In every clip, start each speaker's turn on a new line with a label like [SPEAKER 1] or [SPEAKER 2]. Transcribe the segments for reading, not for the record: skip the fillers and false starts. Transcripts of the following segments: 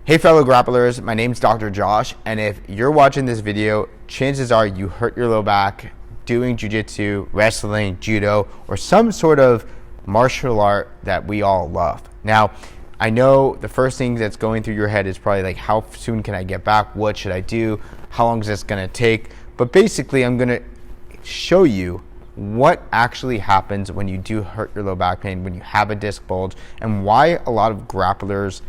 [SPEAKER 1] Hey fellow grapplers, my name's Dr. Josh, and if you're watching this video, chances are you hurt your low back doing jiu-jitsu, wrestling, judo, or some sort of martial art that we all love. Now, I know the first thing that's going through your head is probably like, how soon can I get back? What should I do? How long is this gonna take? But basically, I'm gonna show you what actually happens when you do hurt your low back pain, when you have a disc bulge, and why a lot of grapplers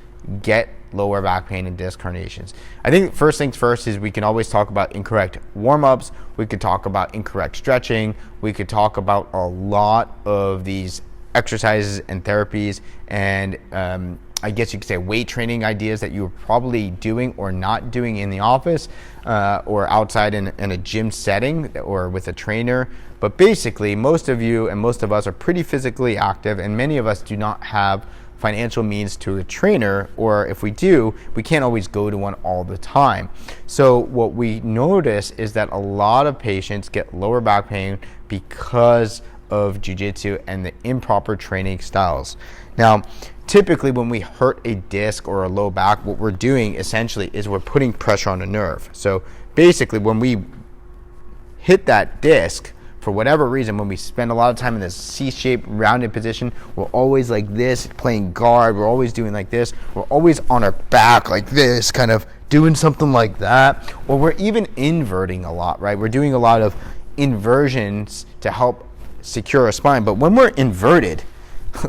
[SPEAKER 1] get lower back pain and disc herniations. I think first things first is we can always talk about incorrect warm-ups. We could talk about incorrect stretching. We could talk about a lot of these exercises and therapies and I guess you could say weight training ideas that you're probably doing or not doing in the office or outside in a gym setting or with a trainer. But basically, most of you and most of us are pretty physically active, and many of us do not have financial means to a trainer, or if we do, we can't always go to one all the time. So what we notice is that a lot of patients get lower back pain because of jiu-jitsu and the improper training styles. Now, typically when we hurt a disc or a low back, what we're doing essentially is we're putting pressure on a nerve. So basically when we hit that disc, for whatever reason, when we spend a lot of time in this C-shaped rounded position, we're always like this, playing guard, we're always doing like this, we're always on our back like this, kind of doing something like that, or we're even inverting a lot, right? We're doing a lot of inversions to help secure our spine. But when we're inverted,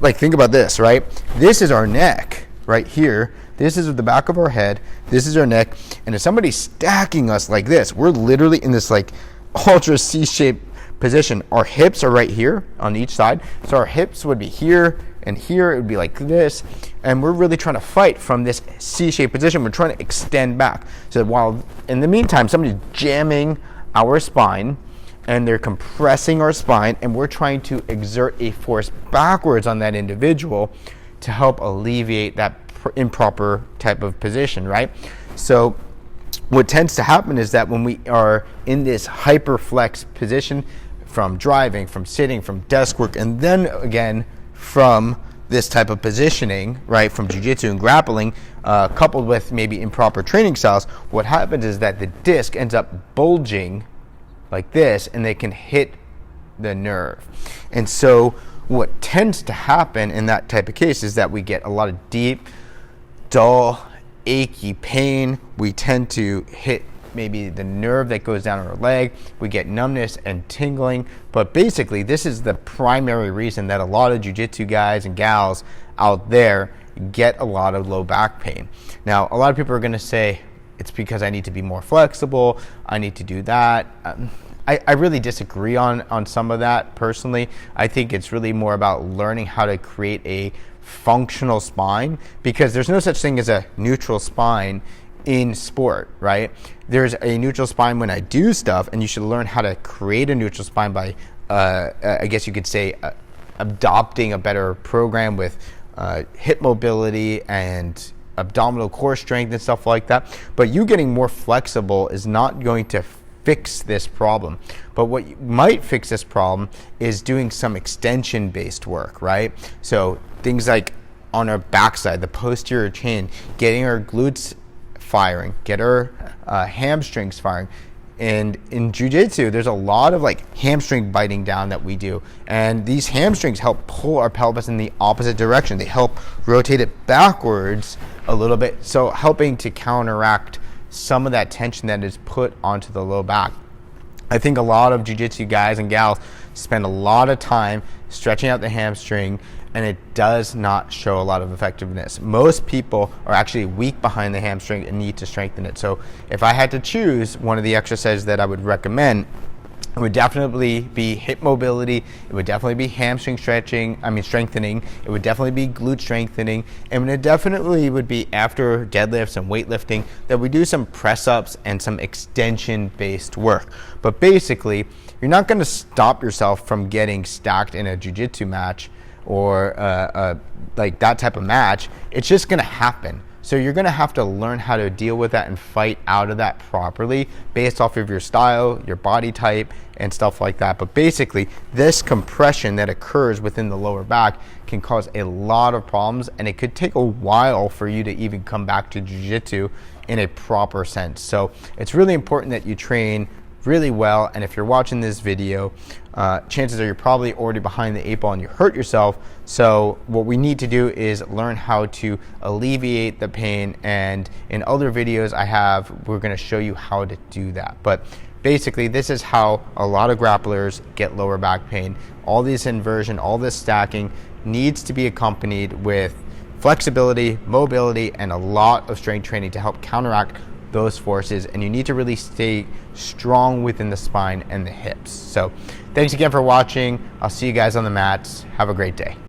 [SPEAKER 1] like think about this, right? This is our neck right here. This is the back of our head. This is our neck. And if somebody's stacking us like this, we're literally in this like ultra C-shaped position. Our hips are right here on each side. So our hips would be here and here. It would be like this. And we're really trying to fight from this C-shaped position. We're trying to extend back. So while in the meantime, somebody's jamming our spine and they're compressing our spine, and we're trying to exert a force backwards on that individual to help alleviate that improper type of position, right? So what tends to happen is that when we are in this hyperflex position from driving, from sitting, from desk work, and then again from this type of positioning, right, from jiu-jitsu and grappling, coupled with maybe improper training styles, what happens is that the disc ends up bulging like this, and they can hit the nerve. And so what tends to happen in that type of case is that we get a lot of deep, dull, achy pain. We tend to hit maybe the nerve that goes down our leg. We get numbness and tingling. But basically, this is the primary reason that a lot of jiu-jitsu guys and gals out there get a lot of low back pain. Now, a lot of people are going to say, it's because I need to be more flexible, I need to do that. I really disagree on some of that personally. I think it's really more about learning how to create a functional spine, because there's no such thing as a neutral spine in sport, right? There's a neutral spine when I do stuff, and you should learn how to create a neutral spine by, I guess you could say, adopting a better program with hip mobility and abdominal core strength and stuff like that. But you getting more flexible is not going to fix this problem. But what might fix this problem is doing some extension based work, right? So things like on our backside, the posterior chain, getting our glutes firing, get our hamstrings firing. And in jiu-jitsu, there's a lot of like hamstring biting down that we do. And these hamstrings help pull our pelvis in the opposite direction. They help rotate it backwards a little bit, so helping to counteract some of that tension that is put onto the low back. I think a lot of jiu-jitsu guys and gals spend a lot of time stretching out the hamstring, and it does not show a lot of effectiveness. Most people are actually weak behind the hamstring and need to strengthen it. So if I had to choose one of the exercises that I would recommend, it would definitely be hip mobility. It would definitely be hamstring strengthening. It would definitely be glute strengthening. And it definitely would be after deadlifts and weightlifting that we do some press-ups and some extension-based work. But basically, you're not going to stop yourself from getting stacked in a jiu-jitsu match or like that type of match. It's just going to happen. So you're gonna have to learn how to deal with that and fight out of that properly based off of your style, your body type, and stuff like that. But basically, this compression that occurs within the lower back can cause a lot of problems, and it could take a while for you to even come back to jiu-jitsu in a proper sense. So it's really important that you train really well, and if you're watching this video, chances are you're probably already behind the 8 ball and you hurt yourself. So what we need to do is learn how to alleviate the pain, and in other videos we're going to show you how to do that. But basically, this is how a lot of grapplers get lower back pain. All this inversion, all this stacking needs to be accompanied with flexibility, mobility, and a lot of strength training to help counteract those forces, and you need to really stay strong within the spine and the hips. So thanks again for watching. I'll see you guys on the mats. Have a great day.